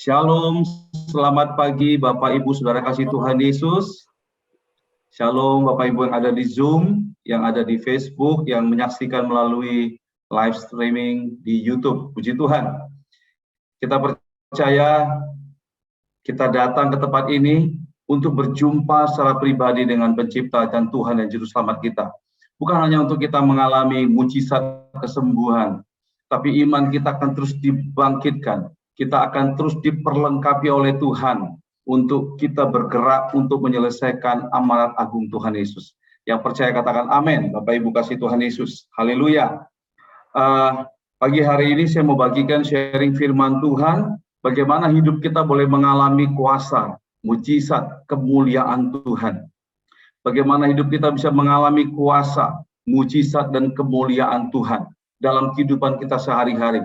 Shalom, selamat pagi Bapak Ibu Saudara kasih Tuhan Yesus. Shalom Bapak Ibu yang ada di Zoom, yang ada di Facebook, yang menyaksikan melalui live streaming di YouTube. Puji Tuhan. Kita percaya kita datang ke tempat ini untuk berjumpa secara pribadi dengan Pencipta dan Tuhan dan Juru Selamat kita. Bukan hanya untuk kita mengalami mujizat kesembuhan, tapi iman kita akan terus dibangkitkan. Kita akan terus diperlengkapi oleh Tuhan untuk kita bergerak untuk menyelesaikan amanat agung Tuhan Yesus. Yang percaya katakan amin. Bapak Ibu kasih Tuhan Yesus. Haleluya. Pagi hari ini saya mau bagikan sharing firman Tuhan. Bagaimana hidup kita boleh mengalami kuasa, mujizat, kemuliaan Tuhan. Bagaimana hidup kita bisa mengalami kuasa, mujizat, dan kemuliaan Tuhan dalam kehidupan kita sehari-hari.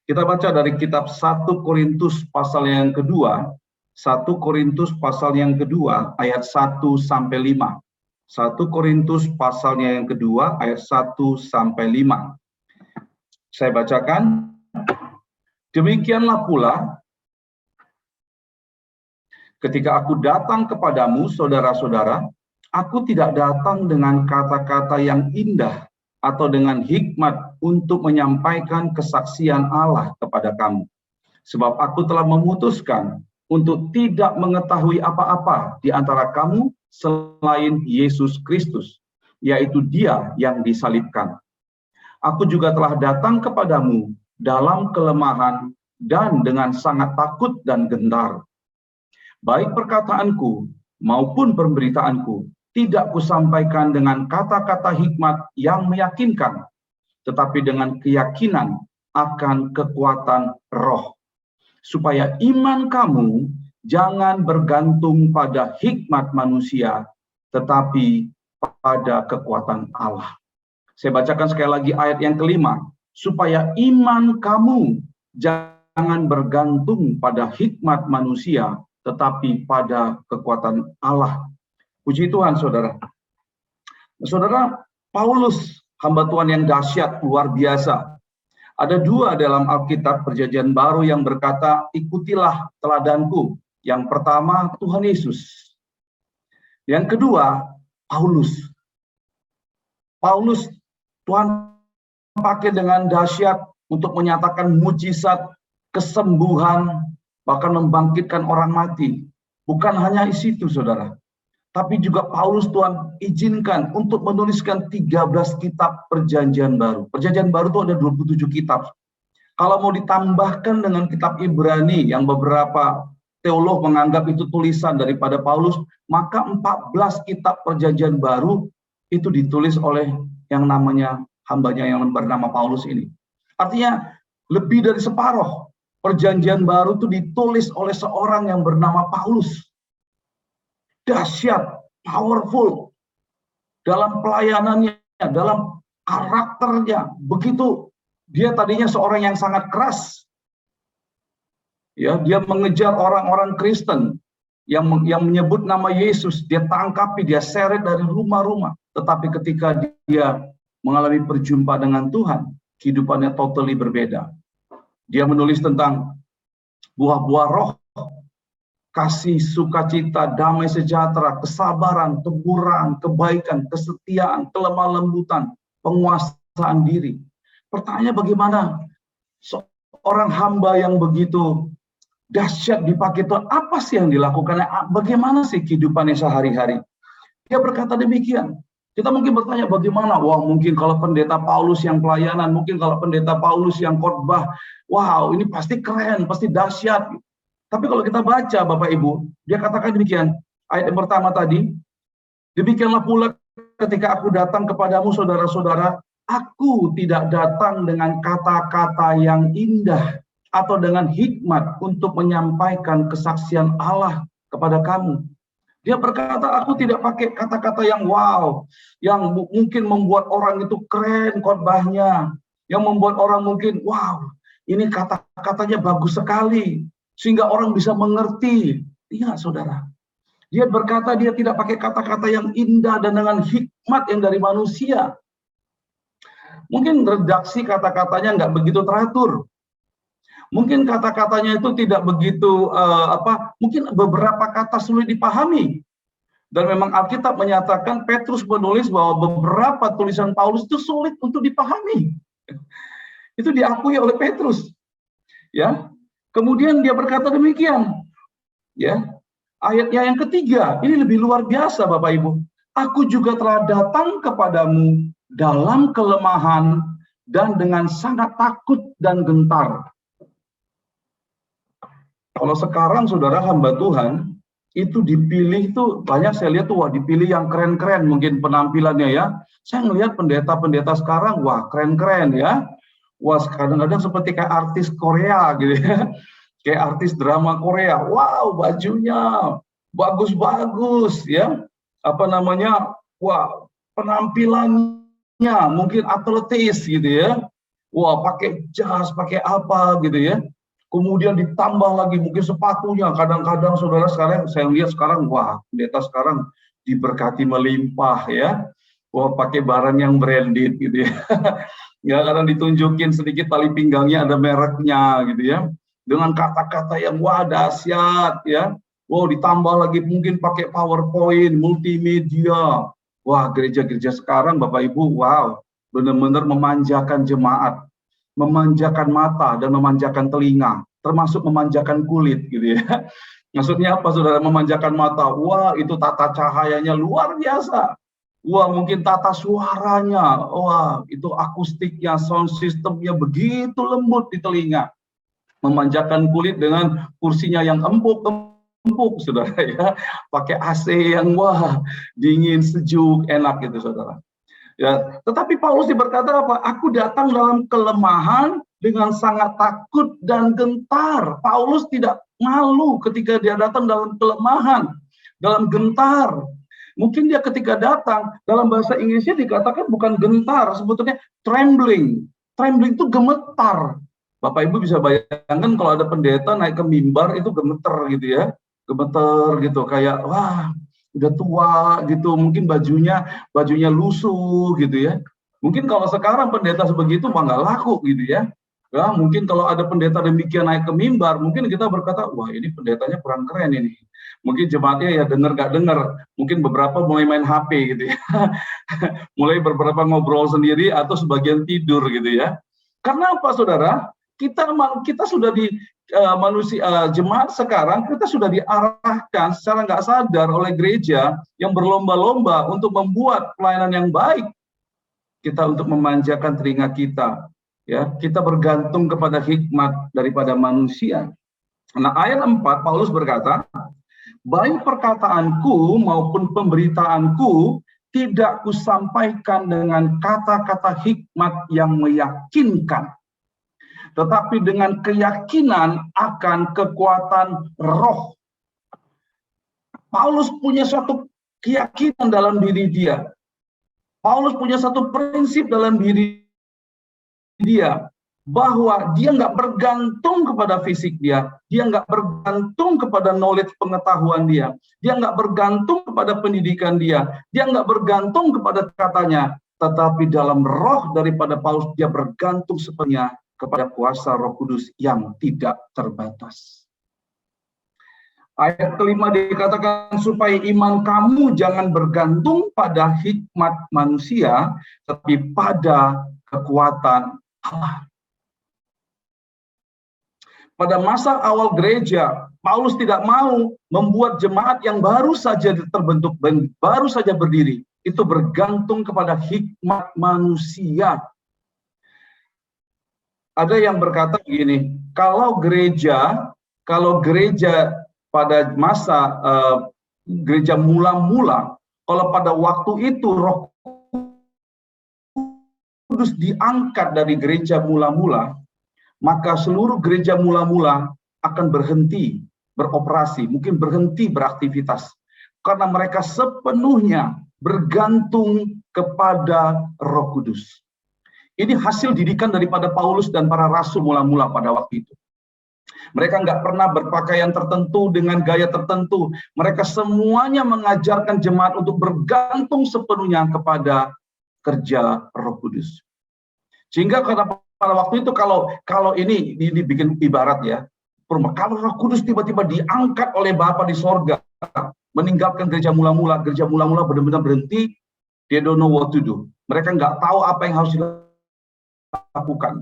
Kita baca dari kitab 1 Korintus pasal yang kedua, 1 Korintus pasal yang kedua ayat 1 sampai 5. 1 Korintus pasalnya yang kedua ayat 1 sampai 5. Saya bacakan. Demikianlah pula ketika aku datang kepadamu saudara-saudara, aku tidak datang dengan kata-kata yang indah atau dengan hikmat untuk menyampaikan kesaksian Allah kepada kamu. Sebab aku telah memutuskan untuk tidak mengetahui apa-apa di antara kamu selain Yesus Kristus, yaitu Dia yang disalibkan. Aku juga telah datang kepadamu dalam kelemahan dan dengan sangat takut dan gentar. Baik perkataanku maupun pemberitaanku tidak kusampaikan dengan kata-kata hikmat yang meyakinkan, tetapi dengan keyakinan akan kekuatan roh, supaya iman kamu jangan bergantung pada hikmat manusia, tetapi pada kekuatan Allah. Saya bacakan sekali lagi ayat yang kelima, supaya iman kamu jangan bergantung pada hikmat manusia, tetapi pada kekuatan Allah. Puji Tuhan, saudara. Saudara, Paulus, hamba Tuhan yang dahsyat, luar biasa. Ada dua dalam Alkitab Perjanjian Baru yang berkata, ikutilah teladanku. Yang pertama, Tuhan Yesus. Yang kedua, Paulus. Paulus, Tuhan pakai dengan dahsyat untuk menyatakan mujizat, kesembuhan, bahkan membangkitkan orang mati. Bukan hanya di situ, saudara. Tapi juga Paulus Tuhan izinkan untuk menuliskan 13 kitab Perjanjian Baru. Perjanjian Baru itu ada 27 kitab. Kalau mau ditambahkan dengan kitab Ibrani yang beberapa teolog menganggap itu tulisan daripada Paulus, maka 14 kitab Perjanjian Baru itu ditulis oleh yang namanya hambanya yang bernama Paulus ini. Artinya lebih dari separuh Perjanjian Baru itu ditulis oleh seorang yang bernama Paulus. Dahsyat, powerful dalam pelayanannya, dalam karakternya. Begitu dia tadinya seorang yang sangat keras. Ya, dia mengejar orang-orang Kristen yang menyebut nama Yesus, dia tangkapi, dia seret dari rumah-rumah. Tetapi ketika dia mengalami perjumpaan dengan Tuhan, kehidupannya totally berbeda. Dia menulis tentang buah-buah roh, kasih, sukacita, damai sejahtera, kesabaran, teguran, kebaikan, kesetiaan, kelemah lembutan, penguasaan diri. Pertanyaannya bagaimana seorang hamba yang begitu dahsyat dipakai Tuhan, apa sih yang dilakukannya? Bagaimana sih kehidupannya sehari-hari? Dia berkata demikian. Kita mungkin bertanya bagaimana? Wah, mungkin kalau pendeta Paulus yang pelayanan, mungkin kalau pendeta Paulus yang khotbah, wow, ini pasti keren, pasti dahsyat. Tapi kalau kita baca Bapak Ibu, dia katakan demikian. Ayat yang pertama tadi, demikianlah pula ketika aku datang kepadamu saudara-saudara, aku tidak datang dengan kata-kata yang indah atau dengan hikmat untuk menyampaikan kesaksian Allah kepada kamu. Dia berkata, aku tidak pakai kata-kata yang wow, yang mungkin membuat orang itu keren khotbahnya, yang membuat orang mungkin, wow, ini kata-katanya bagus sekali, sehingga orang bisa mengerti. Tidak, saudara. Dia berkata dia tidak pakai kata-kata yang indah dan dengan hikmat yang dari manusia. Mungkin redaksi kata-katanya nggak begitu teratur. Mungkin kata-katanya itu tidak begitu mungkin beberapa kata sulit dipahami. Dan memang Alkitab menyatakan Petrus menulis bahwa beberapa tulisan Paulus itu sulit untuk dipahami. Itu diakui oleh Petrus. Ya. Kemudian dia berkata demikian. Ya. Ayatnya yang ketiga, ini lebih luar biasa Bapak Ibu. Aku juga telah datang kepadamu dalam kelemahan dan dengan sangat takut dan gentar. Kalau sekarang saudara hamba Tuhan, itu dipilih tuh banyak saya lihat tuh, wah dipilih yang keren-keren mungkin penampilannya ya. Saya ngelihat pendeta-pendeta sekarang, wah keren-keren ya. Wah kadang-kadang seperti kayak artis Korea gitu ya. Kayak artis drama Korea, wow bajunya bagus-bagus ya. Wah penampilannya mungkin atletis gitu ya. Wah pakai jas, pakai apa gitu ya. Kemudian ditambah lagi mungkin sepatunya. Kadang-kadang saudara sekarang, saya lihat sekarang, wah pendeta sekarang diberkati melimpah ya. Wah pakai barang yang branded gitu ya. Ya kadang ditunjukin sedikit tali pinggangnya ada mereknya gitu ya. Dengan kata-kata yang wah dahsyat ya. Wow ditambah lagi mungkin pakai PowerPoint, multimedia. Wah gereja-gereja sekarang Bapak Ibu, wow benar-benar memanjakan jemaat. Memanjakan mata dan memanjakan telinga, termasuk memanjakan kulit gitu ya. Maksudnya apa saudara memanjakan mata? Wah itu tata cahayanya luar biasa. Wah mungkin tata suaranya, wah itu akustiknya, sound systemnya begitu lembut di telinga. Memanjakan kulit dengan kursinya yang empuk saudara ya. Pakai AC yang wah dingin, sejuk, enak gitu saudara. Ya, tetapi Paulus berkata apa? Aku datang dalam kelemahan dengan sangat takut dan gentar. Paulus tidak malu ketika dia datang dalam kelemahan, dalam gentar. Mungkin dia ketika datang, dalam bahasa Inggrisnya dikatakan bukan gentar, sebetulnya trembling. Trembling itu gemetar. Bapak Ibu bisa bayangkan kalau ada pendeta naik ke mimbar itu gemeter gitu ya. Gemeter gitu, kayak wah udah tua gitu, mungkin bajunya lusuh gitu ya. Mungkin kalau sekarang pendeta sebegitu mah nggak laku gitu ya. Ya, mungkin kalau ada pendeta demikian naik ke mimbar, mungkin kita berkata, wah ini pendetanya kurang keren ini. Mungkin jemaatnya ya dengar nggak dengar, mungkin beberapa mulai main HP gitu ya. Mulai beberapa ngobrol sendiri atau sebagian tidur gitu ya. Karena apa saudara? Kita sudah di jemaat sekarang kita sudah diarahkan secara nggak sadar oleh gereja yang berlomba-lomba untuk membuat pelayanan yang baik. Kita untuk memanjakan telinga kita, ya kita bergantung kepada hikmat daripada manusia. Nah ayat 4 Paulus berkata, baik perkataanku maupun pemberitaanku tidak kusampaikan dengan kata-kata hikmat yang meyakinkan, tetapi dengan keyakinan akan kekuatan roh. Paulus punya suatu keyakinan dalam diri dia. Paulus punya satu prinsip dalam diri dia, bahwa dia nggak bergantung kepada fisik dia nggak bergantung kepada knowledge pengetahuan dia nggak bergantung kepada pendidikan dia nggak bergantung kepada katanya, tetapi dalam roh daripada Paulus dia bergantung sepenuhnya kepada kuasa Roh Kudus yang tidak terbatas. Ayat kelima dikatakan supaya iman kamu jangan bergantung pada hikmat manusia, tetapi pada kekuatan Allah. Pada masa awal gereja, Paulus tidak mau membuat jemaat yang baru saja terbentuk, baru saja berdiri, itu bergantung kepada hikmat manusia. Ada yang berkata begini, kalau gereja pada masa gereja mula-mula, kalau pada waktu itu Roh Kudus diangkat dari gereja mula-mula, maka seluruh gereja mula-mula akan berhenti beroperasi, mungkin berhenti beraktivitas, karena mereka sepenuhnya bergantung kepada Roh Kudus. Ini hasil didikan daripada Paulus dan para rasul mula-mula pada waktu itu. Mereka nggak pernah berpakaian tertentu dengan gaya tertentu. Mereka semuanya mengajarkan jemaat untuk bergantung sepenuhnya kepada kerja Roh Kudus. Sehingga kata pada waktu itu kalau ini dibikin ibarat ya, kalau Roh Kudus tiba-tiba diangkat oleh Bapa di sorga, meninggalkan gereja mula-mula benar-benar berhenti, they don't know what to do. Mereka nggak tahu apa yang harus dilakukan.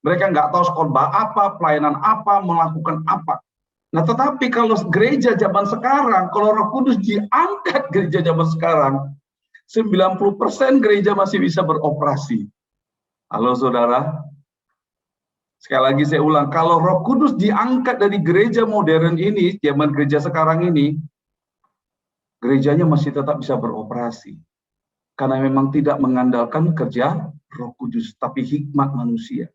Mereka nggak tahu khotbah apa, pelayanan apa, melakukan apa. Nah, tetapi kalau gereja zaman sekarang, kalau Roh Kudus diangkat gereja zaman sekarang, 90% gereja masih bisa beroperasi. Halo saudara, sekali lagi saya ulang, kalau Roh Kudus diangkat dari gereja modern ini, zaman gereja sekarang ini, gerejanya masih tetap bisa beroperasi. Karena memang tidak mengandalkan kerja Roh Kudus, tapi hikmat manusia.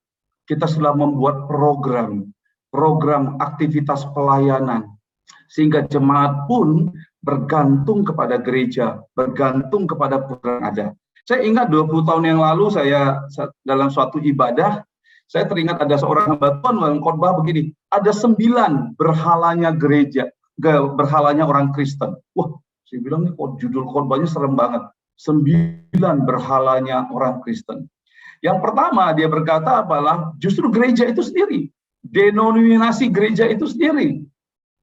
Kita sudah membuat program aktivitas pelayanan, sehingga jemaat pun bergantung kepada gereja, bergantung kepada program ada. Saya ingat 20 tahun yang lalu saya dalam suatu ibadah, saya teringat ada seorang hamba Tuhan dalam khotbah begini, ada 9 berhalanya gereja, berhalanya orang Kristen. Wah, saya bilang nih judul khotbahnya serem banget. 9 berhalanya orang Kristen. Yang pertama dia berkata apalah, justru gereja itu sendiri, denominasi gereja itu sendiri,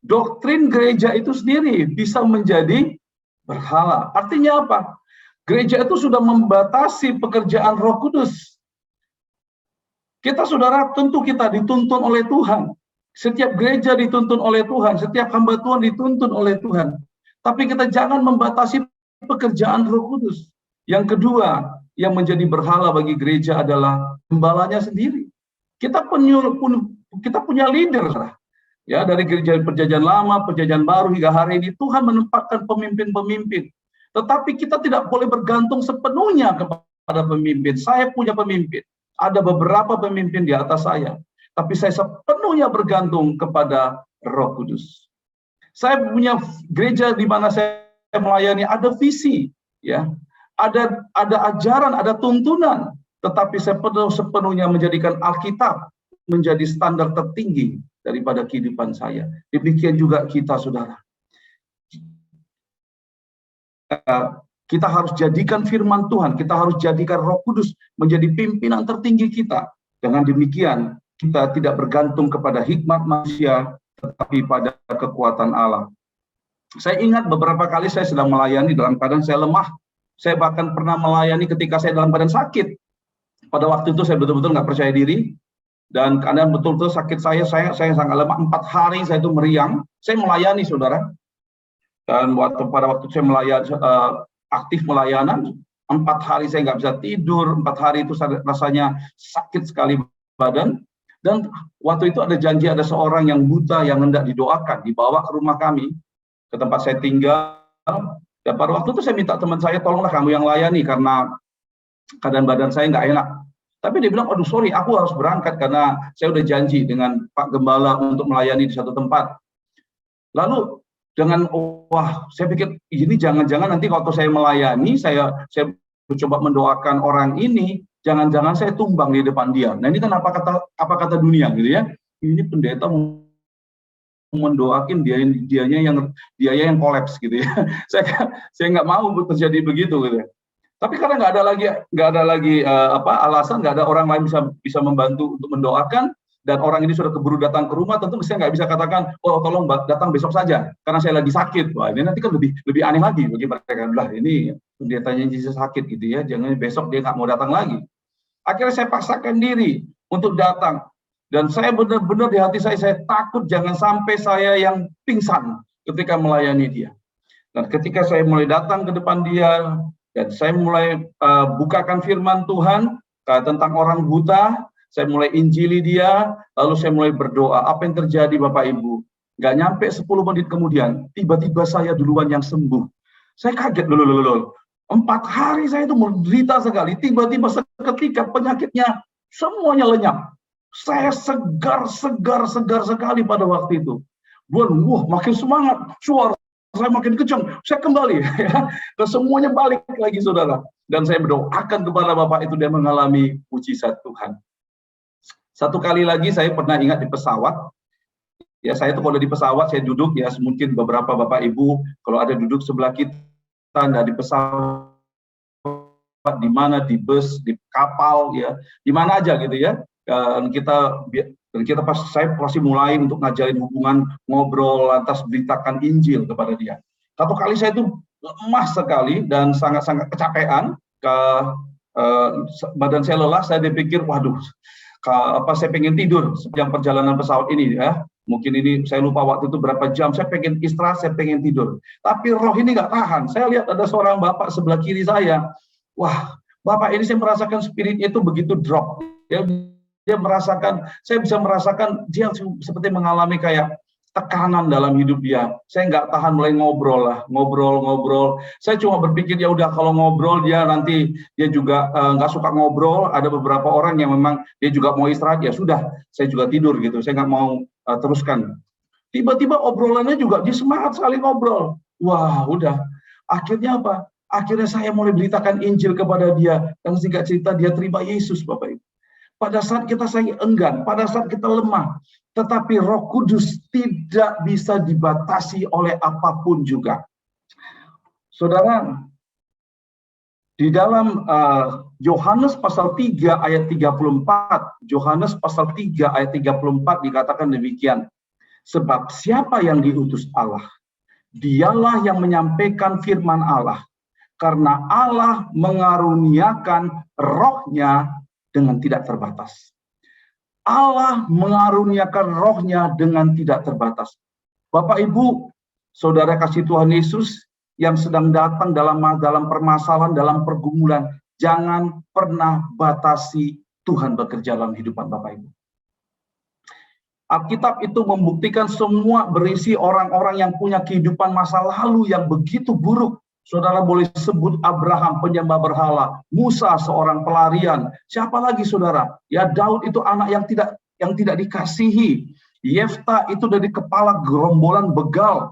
doktrin gereja itu sendiri bisa menjadi berhala. Artinya apa? Gereja itu sudah membatasi pekerjaan Roh Kudus. Kita saudara, tentu kita dituntun oleh Tuhan. Setiap gereja dituntun oleh Tuhan, setiap hamba Tuhan dituntun oleh Tuhan. Tapi kita jangan membatasi pekerjaan Roh Kudus. Yang kedua, yang menjadi berhala bagi gereja adalah gembalanya sendiri. Kita punya leader, ya, dari gereja perjanjian lama, perjanjian baru hingga hari ini Tuhan menempatkan pemimpin-pemimpin. Tetapi kita tidak boleh bergantung sepenuhnya kepada pemimpin. Saya punya pemimpin, ada beberapa pemimpin di atas saya, tapi saya sepenuhnya bergantung kepada Roh Kudus. Saya punya gereja di mana saya melayani, ada visi, ya. Ada ajaran, ada tuntunan, tetapi sepenuhnya menjadikan Alkitab menjadi standar tertinggi daripada kehidupan saya. Demikian juga kita, saudara. Kita harus jadikan firman Tuhan, kita harus jadikan Roh Kudus menjadi pimpinan tertinggi kita. Dengan demikian, kita tidak bergantung kepada hikmat manusia, tetapi pada kekuatan Allah. Saya ingat beberapa kali saya sedang melayani dalam keadaan saya lemah. Saya bahkan pernah melayani ketika saya dalam keadaan sakit. Pada waktu itu saya betul-betul nggak percaya diri. Dan keadaan betul-betul sakit saya sangat lemah. 4 hari saya itu meriang. Saya melayani, saudara. Dan pada waktu saya aktif melayanan, 4 hari saya nggak bisa tidur. 4 hari itu rasanya sakit sekali badan. Dan waktu itu ada janji, ada seorang yang buta yang hendak didoakan, dibawa ke rumah kami, ke tempat saya tinggal. Dan pada waktu itu saya minta teman saya, tolonglah kamu yang layani karena keadaan badan saya nggak enak. Tapi dia bilang, aduh sorry, aku harus berangkat karena saya udah janji dengan Pak Gembala untuk melayani di satu tempat. Lalu dengan, wah, saya pikir ini jangan-jangan nanti waktu saya melayani, saya mencoba mendoakan orang ini, jangan-jangan saya tumbang di depan dia. Nah ini kan apa kata dunia gitu ya? Ini pendeta mendoakin dianya yang kolaps gitu ya. saya nggak mau terjadi begitu gitu. Tapi karena nggak ada lagi alasan, nggak ada orang lain bisa membantu untuk mendoakan, dan orang ini sudah keburu datang ke rumah, tentu saya nggak bisa katakan, oh tolong datang besok saja karena saya lagi sakit. Wah ini nanti kan lebih aneh lagi bagi mereka. Lah ini pendetanya Jesus sakit gitu ya, jangan besok dia nggak mau datang lagi. Akhirnya saya paksakan diri untuk datang. Dan saya benar-benar di hati saya takut jangan sampai saya yang pingsan ketika melayani dia. Dan ketika saya mulai datang ke depan dia, dan saya mulai bukakan firman Tuhan tentang orang buta, saya mulai injili dia, lalu saya mulai berdoa. Apa yang terjadi Bapak Ibu? Nggak nyampe 10 menit kemudian, tiba-tiba saya duluan yang sembuh. Saya kaget, 4 hari saya itu menderita sekali, tiba-tiba seketika penyakitnya semuanya lenyap. Saya segar sekali pada waktu itu. Wah, makin semangat, suara saya makin kencang, saya kembali, ya, dan semuanya balik lagi, saudara. Dan saya berdoakan kepada Bapak itu dia mengalami mujizat Tuhan. Satu kali lagi saya pernah ingat di pesawat, ya saya tuh kalau di pesawat saya duduk, ya mungkin beberapa Bapak Ibu kalau ada duduk sebelah kita, ada di pesawat, di mana, di bus, di kapal, ya di mana aja gitu ya. Dan kita pas saya pasti mulai untuk ngajarin hubungan, ngobrol, lantas beritakan Injil kepada dia. Satu kali saya itu lemah sekali dan sangat-sangat kecapean, badan saya lelah, saya dipikir, waduh, saya pengen tidur sepanjang perjalanan pesawat ini ya. Mungkin ini saya lupa waktu itu berapa jam, saya pengen istirahat, saya pengen tidur. Tapi roh ini nggak tahan. Saya lihat ada seorang bapak sebelah kiri saya. Wah, bapak ini saya merasakan spiritnya itu begitu drop. Dia merasakan, saya bisa merasakan dia seperti mengalami kayak tekanan dalam hidup dia. Saya nggak tahan, mulai ngobrol. Saya cuma berpikir ya udah, kalau ngobrol dia nanti dia juga nggak suka ngobrol. Ada beberapa orang yang memang dia juga mau istirahat, ya sudah, saya juga tidur gitu. Saya nggak mau teruskan. Tiba-tiba obrolannya juga dia semangat sekali ngobrol. Wah, udah. Akhirnya apa? Akhirnya saya mulai beritakan Injil kepada dia, dan singkat cerita dia terima Yesus, Bapak Ibu. Pada saat kita enggan, pada saat kita lemah, tetapi Roh Kudus tidak bisa dibatasi oleh apapun juga. Saudara, di dalam Yohanes pasal 3 ayat 34, Yohanes pasal 3 ayat 34 dikatakan demikian. Sebab siapa yang diutus Allah, dialah yang menyampaikan firman Allah. Karena Allah mengaruniakan rohnya dengan tidak terbatas. Allah mengaruniakan rohnya dengan tidak terbatas. Bapak Ibu, saudara kasih Tuhan Yesus yang sedang datang dalam permasalahan, dalam pergumulan, jangan pernah batasi Tuhan bekerja dalam kehidupan Bapak Ibu. Alkitab itu membuktikan semua berisi orang-orang yang punya kehidupan masa lalu yang begitu buruk. Saudara boleh sebut Abraham penyembah berhala, Musa seorang pelarian. Siapa lagi saudara? Ya Daud itu anak yang tidak dikasihi. Yefta itu dari kepala gerombolan begal,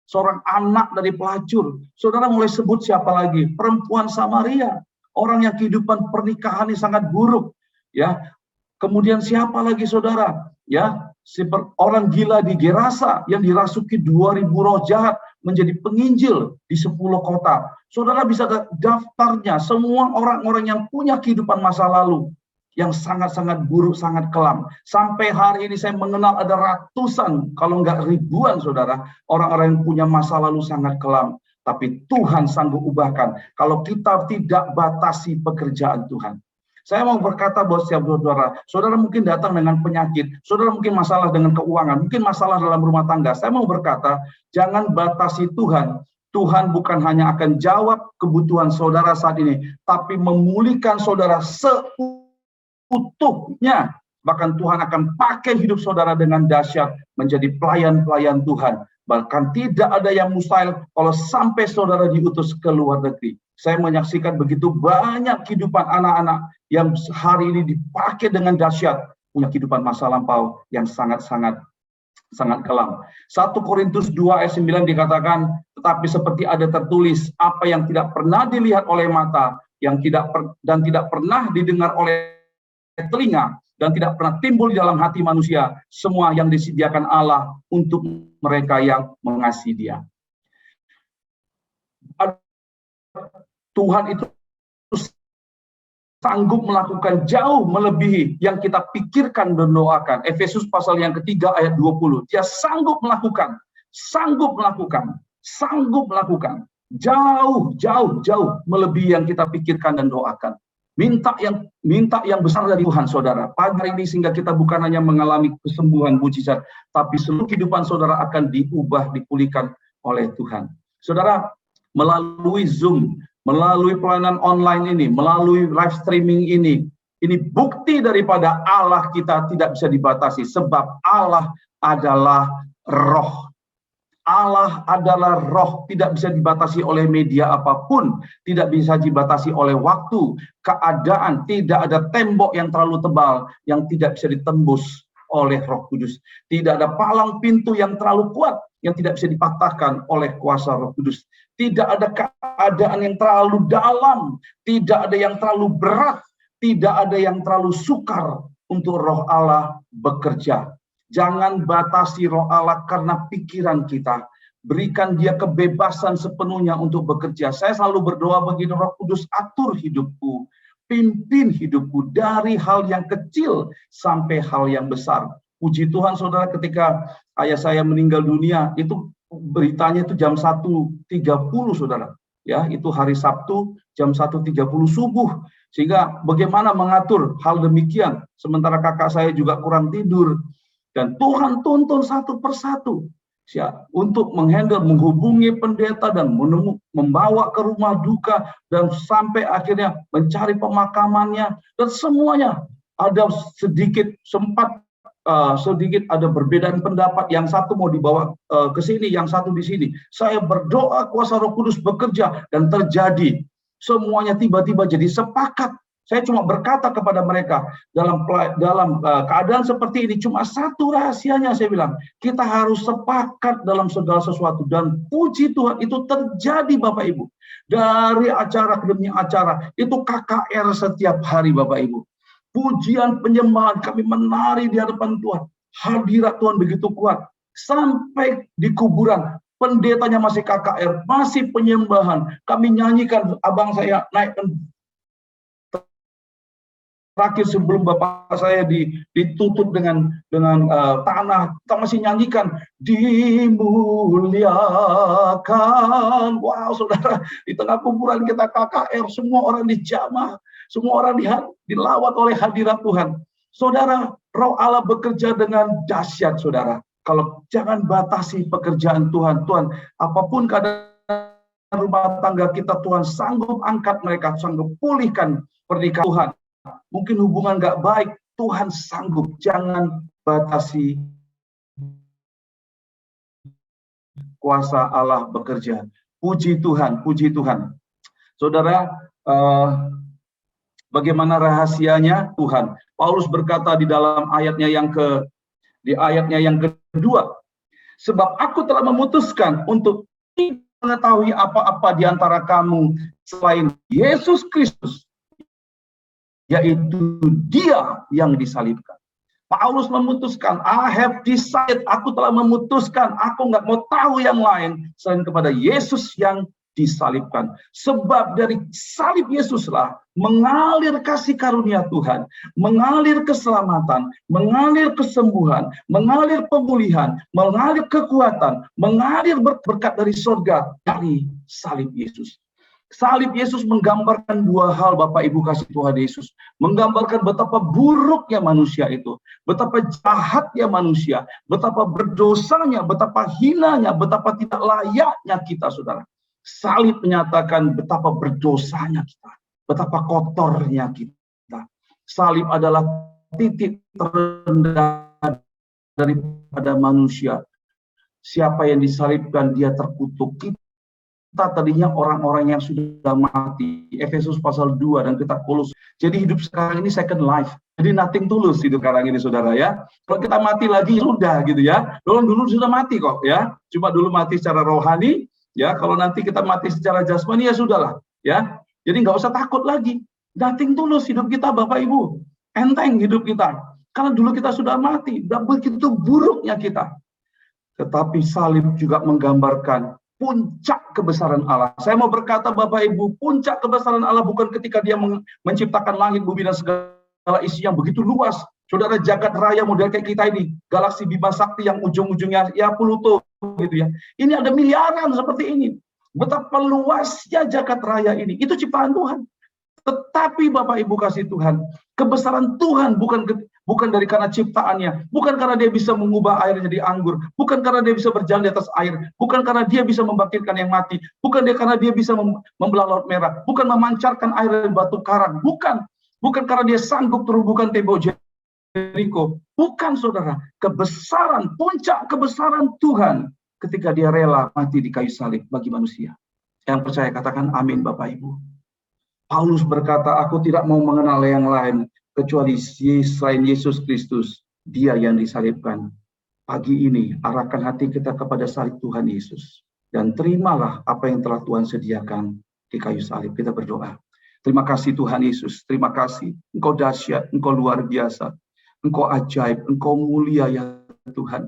seorang anak dari pelacur. Saudara mulai sebut siapa lagi? Perempuan Samaria, orang yang kehidupan pernikahannya sangat buruk. Ya, kemudian siapa lagi saudara? Ya, orang gila di Gerasa yang dirasuki 2000 roh jahat menjadi penginjil di 10 kota. Saudara bisa daftarnya semua orang-orang yang punya kehidupan masa lalu yang sangat-sangat buruk, sangat kelam. Sampai hari ini saya mengenal ada ratusan, kalau enggak ribuan saudara, orang-orang yang punya masa lalu sangat kelam. Tapi Tuhan sanggup ubahkan kalau kita tidak batasi pekerjaan Tuhan. Saya mau berkata buat setiap saudara mungkin datang dengan penyakit, saudara mungkin masalah dengan keuangan, mungkin masalah dalam rumah tangga. Saya mau berkata, jangan batasi Tuhan. Tuhan bukan hanya akan jawab kebutuhan saudara saat ini, tapi memulihkan saudara seutuhnya. Bahkan Tuhan akan pakai hidup saudara dengan dahsyat menjadi pelayan-pelayan Tuhan. Bahkan tidak ada yang mustahil kalau sampai saudara diutus ke luar negeri. Saya menyaksikan begitu banyak kehidupan anak-anak yang hari ini dipakai dengan dahsyat, punya kehidupan masa lampau yang sangat-sangat kelam. 1 Korintus 2 ayat 9 dikatakan, tetapi seperti ada tertulis, apa yang tidak pernah dilihat oleh mata, yang tidak pernah didengar oleh telinga, dan tidak pernah timbul di dalam hati manusia, semua yang disediakan Allah untuk mereka yang mengasihi Dia. Tuhan itu sanggup melakukan jauh melebihi yang kita pikirkan dan doakan. Efesus pasal yang ketiga ayat 20. Dia sanggup melakukan jauh melebihi yang kita pikirkan dan doakan. Minta yang besar dari Tuhan, saudara. Pagi ini sehingga kita bukan hanya mengalami kesembuhan mujizat, tapi seluruh kehidupan saudara akan diubah, dipulihkan oleh Tuhan. Saudara, melalui Zoom, melalui pelayanan online ini, melalui live streaming ini bukti daripada Allah kita tidak bisa dibatasi, sebab Allah adalah roh. Allah adalah roh, tidak bisa dibatasi oleh media apapun, tidak bisa dibatasi oleh waktu, keadaan, tidak ada tembok yang terlalu tebal yang tidak bisa ditembus oleh Roh Kudus. Tidak ada palang pintu yang terlalu kuat yang tidak bisa dipatahkan oleh kuasa Roh Kudus. Tidak ada keadaan yang terlalu dalam, tidak ada yang terlalu berat, tidak ada yang terlalu sukar untuk Roh Allah bekerja. Jangan batasi Roh Allah karena pikiran kita. Berikan Dia kebebasan sepenuhnya untuk bekerja. Saya selalu berdoa begini, Roh Kudus atur hidupku. pimpin hidupku dari hal yang kecil sampai hal yang besar. Puji Tuhan saudara, ketika ayah saya meninggal dunia, itu beritanya itu jam 1.30 saudara. Ya, itu hari Sabtu jam 1.30 subuh. Sehingga bagaimana mengatur hal demikian, sementara kakak saya juga kurang tidur. Dan Tuhan tuntun satu persatu ya, untuk menghubungi pendeta dan membawa ke rumah duka dan sampai akhirnya mencari pemakamannya, dan semuanya ada sedikit ada perbedaan pendapat. Yang satu mau dibawa ke sini, yang satu di sini. Saya berdoa kuasa Roh Kudus bekerja dan terjadi. Semuanya tiba-tiba jadi sepakat. Saya cuma berkata kepada mereka, dalam keadaan seperti ini cuma satu rahasianya, saya bilang, kita harus sepakat dalam segala sesuatu. Dan puji Tuhan itu terjadi Bapak Ibu. Dari acara ke demi acara, itu KKR setiap hari Bapak Ibu. Pujian penyembahan, kami menari di hadapan Tuhan. Hadirat Tuhan begitu kuat. Sampai di kuburan, pendetanya masih KKR, masih penyembahan. Kami nyanyikan, abang saya naik terakhir sebelum bapak saya ditutup dengan tanah, kita masih nyanyikan dimuliakan. Wow saudara, di tengah kuburan kita KKR, semua orang dijamah, semua orang dilawat oleh hadirat Tuhan. Saudara, Roh Allah bekerja dengan dahsyat saudara. Kalau jangan batasi pekerjaan Tuhan. Tuhan, apapun keadaan rumah tangga kita, Tuhan sanggup angkat mereka, sanggup pulihkan pernikahan Tuhan. Mungkin hubungan gak baik, Tuhan sanggup. Jangan batasi kuasa Allah bekerja. Puji Tuhan, puji Tuhan. Saudara, bagaimana rahasianya Tuhan? Paulus berkata di dalam ayatnya yang kedua, sebab aku telah memutuskan untuk mengetahui apa-apa di antara kamu selain Yesus Kristus, yaitu Dia yang disalibkan. Paulus memutuskan, I have decided, aku telah memutuskan, aku nggak mau tahu yang lain selain kepada Yesus yang disalibkan. Sebab dari salib Yesuslah mengalir kasih karunia Tuhan, mengalir keselamatan, mengalir kesembuhan, mengalir pemulihan, mengalir kekuatan, mengalir berkat dari surga dari salib Yesus. Salib Yesus menggambarkan dua hal Bapak Ibu kasih Tuhan Yesus. Menggambarkan betapa buruknya manusia itu. Betapa jahatnya manusia. Betapa berdosanya, betapa hinanya, betapa tidak layaknya kita saudara. Salib menyatakan betapa berdosanya kita. Betapa kotornya kita. Salib adalah titik terendah daripada manusia. Siapa yang disalibkan dia terkutuk. Kita tadinya orang-orang yang sudah mati. Efesus pasal 2 dan kita Kolose. Jadi hidup sekarang ini second life. Jadi nothing tulus hidup sekarang ini saudara ya. Kalau kita mati lagi sudah gitu ya. Dulu sudah mati kok ya. Cuma dulu mati secara rohani ya. Kalau nanti kita mati secara jasmani ya sudahlah ya. Jadi nggak usah takut lagi. Nothing tulus hidup kita Bapak Ibu. Enteng hidup kita. Karena dulu kita sudah mati. Dan begitu buruknya kita. Tetapi salib juga menggambarkan puncak kebesaran Allah. Saya mau berkata Bapak Ibu, puncak kebesaran Allah bukan ketika dia menciptakan langit, bumi, dan segala isi yang begitu luas. Saudara, jagat raya model kayak kita ini, galaksi Bima Sakti yang ujung-ujungnya ya Pluto gitu ya. Ini ada miliaran seperti ini. Betapa luasnya jagat raya ini. Itu ciptaan Tuhan. Tetapi Bapak Ibu kasih Tuhan, kebesaran Tuhan bukan dari karena ciptaannya, bukan karena dia bisa mengubah air jadi anggur, bukan karena dia bisa berjalan di atas air, bukan karena dia bisa membangkitkan yang mati, bukan karena dia bisa membelah laut merah, bukan memancarkan air dari batu karang, bukan karena dia sanggup terhubungkan tembok Jericho, bukan saudara. Kebesaran, puncak kebesaran Tuhan ketika dia rela mati di kayu salib bagi manusia. Yang percaya katakan amin Bapak Ibu. Paulus berkata, aku tidak mau mengenal yang lain kecuali selain Yesus Kristus, Dia yang disalibkan. Pagi ini arahkan hati kita kepada salib Tuhan Yesus dan terimalah apa yang telah Tuhan sediakan di kayu salib. Kita berdoa. Terima kasih Tuhan Yesus, terima kasih. Engkau dahsyat, Engkau luar biasa, Engkau ajaib, Engkau mulia ya Tuhan.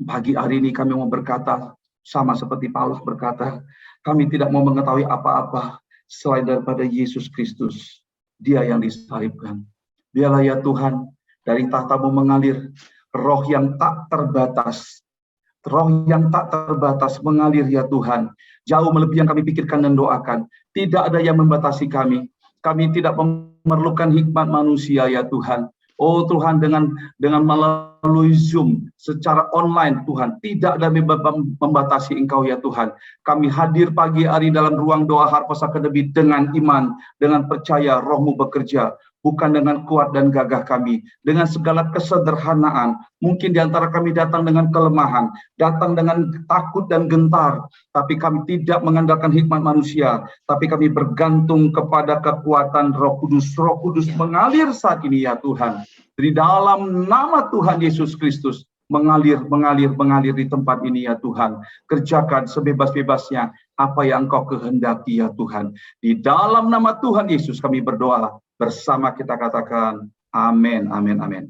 Pagi hari ini kami mau berkata sama seperti Paulus berkata, kami tidak mau mengetahui apa-apa selain daripada Yesus Kristus. Dia yang disalibkan. Biarlah ya Tuhan, dari tahta-Mu mengalir roh yang tak terbatas. Roh yang tak terbatas mengalir ya Tuhan. Jauh melebihi yang kami pikirkan dan doakan. Tidak ada yang membatasi kami. Kami tidak memerlukan hikmat manusia ya Tuhan. Oh Tuhan, dengan melalui Zoom secara online Tuhan, tidak ada membatasi Engkau ya Tuhan. Kami hadir pagi hari dalam ruang doa Harvest Academy dengan iman, dengan percaya Roh-Mu bekerja, bukan dengan kuat dan gagah kami, dengan segala kesederhanaan. Mungkin di antara kami datang dengan kelemahan, datang dengan takut dan gentar, tapi kami tidak mengandalkan hikmat manusia, tapi kami bergantung kepada kekuatan Roh Kudus. Roh Kudus mengalir saat ini ya Tuhan. Di dalam nama Tuhan Yesus Kristus, mengalir di tempat ini ya Tuhan. Kerjakan sebebas-bebasnya apa yang Engkau kehendaki ya Tuhan. Di dalam nama Tuhan Yesus kami berdoa. Bersama kita katakan amin, amin, amin.